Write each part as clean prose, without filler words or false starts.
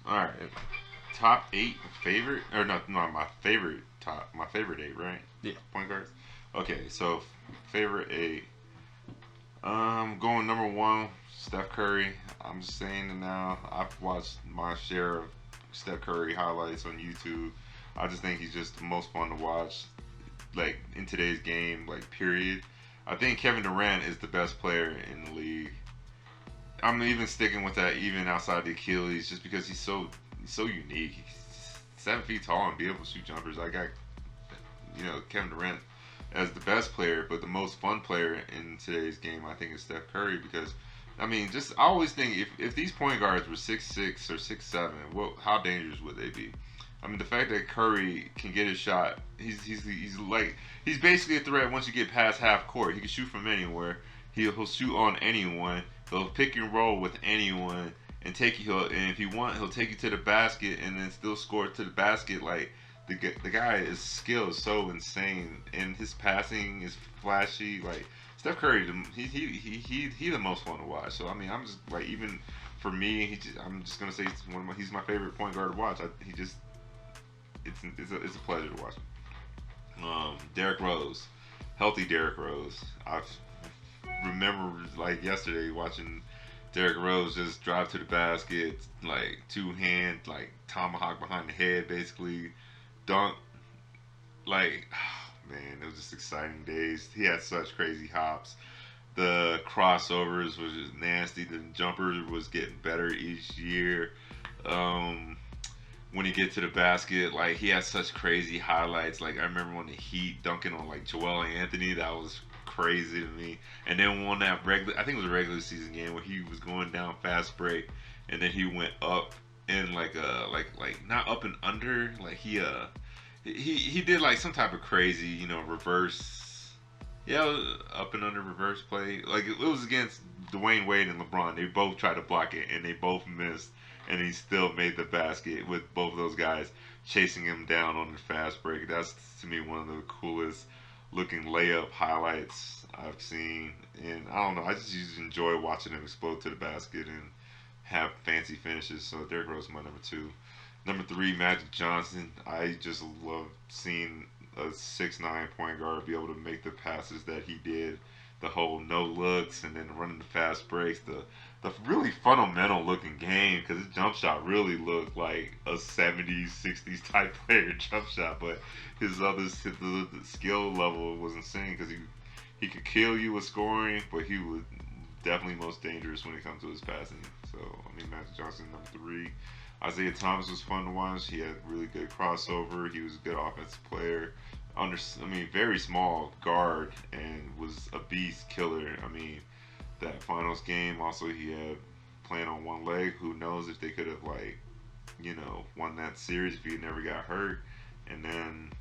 All right. Top eight favorite or not my favorite my favorite eight, right? Yeah. Point guards. Okay, so favorite eight. Going number one, Steph Curry. I'm just saying it now. I've watched my share of Steph Curry highlights on YouTube. I just think he's just the most fun to watch, like in today's game, like period. I think Kevin Durant is the best player in the league. I'm even sticking with that, even outside the Achilles, just because he's so unique. He's 7 feet tall and be able to shoot jumpers. I got Kevin Durant as the best player, but the most fun player in today's game, I think, is Steph Curry because. I mean, just I always think if these point guards were 6'6" or 6'7", how dangerous would they be? I mean, the fact that Curry can get his shot, he's basically a threat once you get past half court. He can shoot from anywhere. He'll shoot on anyone. He'll pick and roll with anyone and take you. And if you want, he'll take you to the basket and then still score to the basket. Like the guy is skill is so insane, and his passing is flashy. Like Steph Curry, he the most fun to watch. So I mean, I'm just like even for me, I'm just gonna say he's my favorite point guard to watch. He just it's a pleasure to watch him. Derrick Rose, healthy Derrick Rose. I remember like yesterday watching Derrick Rose just drive to the basket, like two hand, like tomahawk behind the head, basically dunk. Like, man, it was just exciting days. He had such crazy hops. The crossovers was just nasty. The jumper was getting better each year. Um, when he get to the basket, like he had such crazy highlights. Like I remember when the Heat dunking on like Joel Anthony, that was crazy to me. And then won that regular, I think it was a regular season game where he was going down fast break, and then he went up and like not up and under, like he did like some type of crazy, reverse. Yeah, up and under reverse play. Like it was against Dwayne Wade and LeBron. They both tried to block it and they both missed, and he still made the basket with both of those guys chasing him down on the fast break. That's to me one of the coolest looking layup highlights I've seen. And I don't know, I just enjoy watching him explode to the basket and have fancy finishes. So Derrick Rose is my number two. Number three, Magic Johnson. I just love seeing a 6'9" point guard be able to make the passes that he did. The whole no looks and then running the fast breaks. The really fundamental looking game because his jump shot really looked like a 70s, 60s type player jump shot. But the skill level was insane because he could kill you with scoring, but he was definitely most dangerous when it comes to his passing. So, I mean, Magic Johnson, number three. Isaiah Thomas was fun to watch. He had really good crossover. He was a good offensive player. Very small guard and was a beast killer. I mean, that finals game also he had playing on one leg. Who knows if they could have won that series if he never got hurt. And then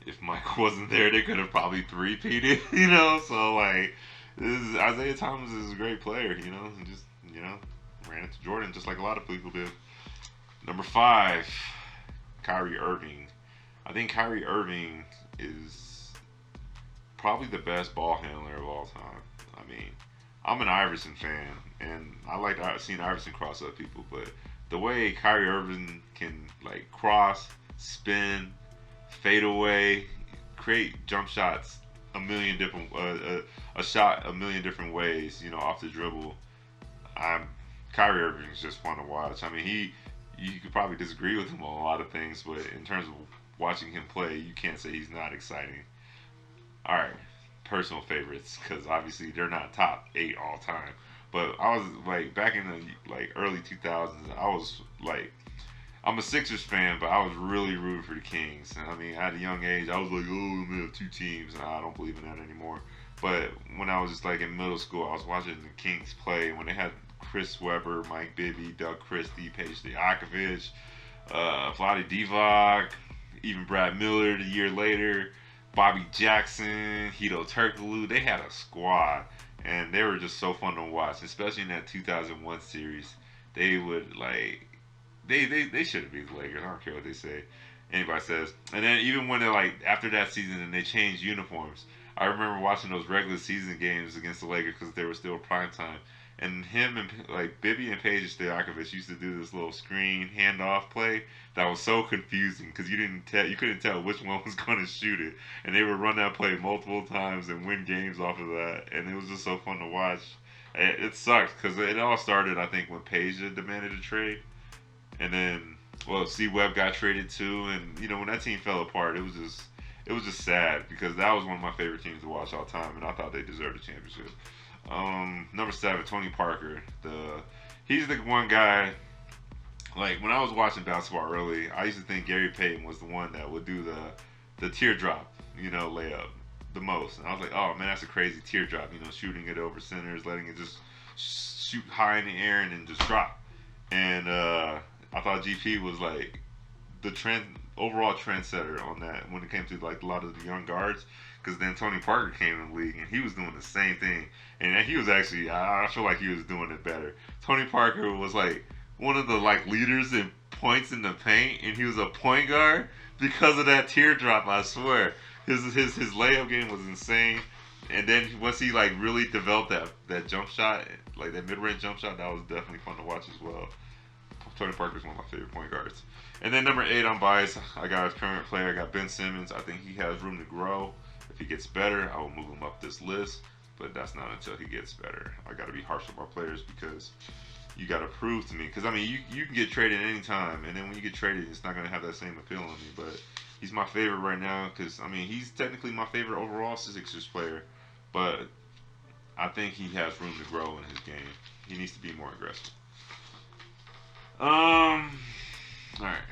if Michael wasn't there, they could have probably three-peated. So like Isaiah Thomas is a great player. He just you know ran into Jordan just like a lot of people do. Number five, Kyrie Irving. I think Kyrie Irving is probably the best ball handler of all time. I mean, I'm an Iverson fan, and I like seeing Iverson cross up people, but the way Kyrie Irving can like cross, spin, fade away, create jump shots a million different a shot a million different ways, off the dribble. I'm Kyrie Irving is just fun to watch. I mean, you could probably disagree with him on a lot of things, but in terms of watching him play, you can't say he's not exciting. All right, personal favorites because obviously they're not top eight all time. But I was like back in the early 2000s, I was like I'm a Sixers fan, but I was really rooting for the Kings. And I mean, at a young age, I was like, oh, we have two teams. And I don't believe in that anymore. But when I was just like in middle school, I was watching the Kings play when they had Chris Webber, Mike Bibby, Doug Christie, Paige Diakovic, Vlade Divac, even Brad Miller the year later, Bobby Jackson, Hito Turkoglu. They had a squad, and they were just so fun to watch, especially in that 2001 series. They would they should be the Lakers. I don't care what they say. Anybody says. And then even when they after that season and they changed uniforms, I remember watching those regular season games against the Lakers because they were still prime time. And him and like Bibby and Paige Stojakovic used to do this little screen handoff play that was so confusing because you couldn't tell which one was going to shoot it, and they would run that play multiple times and win games off of that, and it was just so fun to watch. It sucked because it all started, I think, when Paige demanded a trade, and then well, C Webb got traded too, and you know when that team fell apart, it was just sad because that was one of my favorite teams to watch all time, and I thought they deserved a championship. Number 7, Tony Parker. He's the one guy. Like when I was watching basketball early, I used to think Gary Payton was the one that would do the teardrop, layup the most. And I was like, oh man, that's a crazy teardrop. Shooting it over centers, letting it just shoot high in the air and then just drop. And I thought GP was like the overall trendsetter on that when it came to like a lot of the young guards. Because then Tony Parker came in the league and he was doing the same thing, and he was actually I feel like he was doing it better. Tony Parker was like one of the like leaders in points in the paint, and he was a point guard because of that teardrop. I swear, his layup game was insane. And then once he like really developed that jump shot, like that mid range jump shot, that was definitely fun to watch as well. Tony Parker's one of my favorite point guards. And then number 8, I'm biased. I got a current player. I got Ben Simmons. I think he has room to grow. If he gets better, I will move him up this list. But that's not until he gets better. I got to be harsh on my players because you got to prove to me. Because, I mean, you can get traded anytime. And then when you get traded, it's not going to have that same appeal on me. But he's my favorite right now because, I mean, he's technically my favorite overall Sixers player. But I think he has room to grow in his game. He needs to be more aggressive. All right.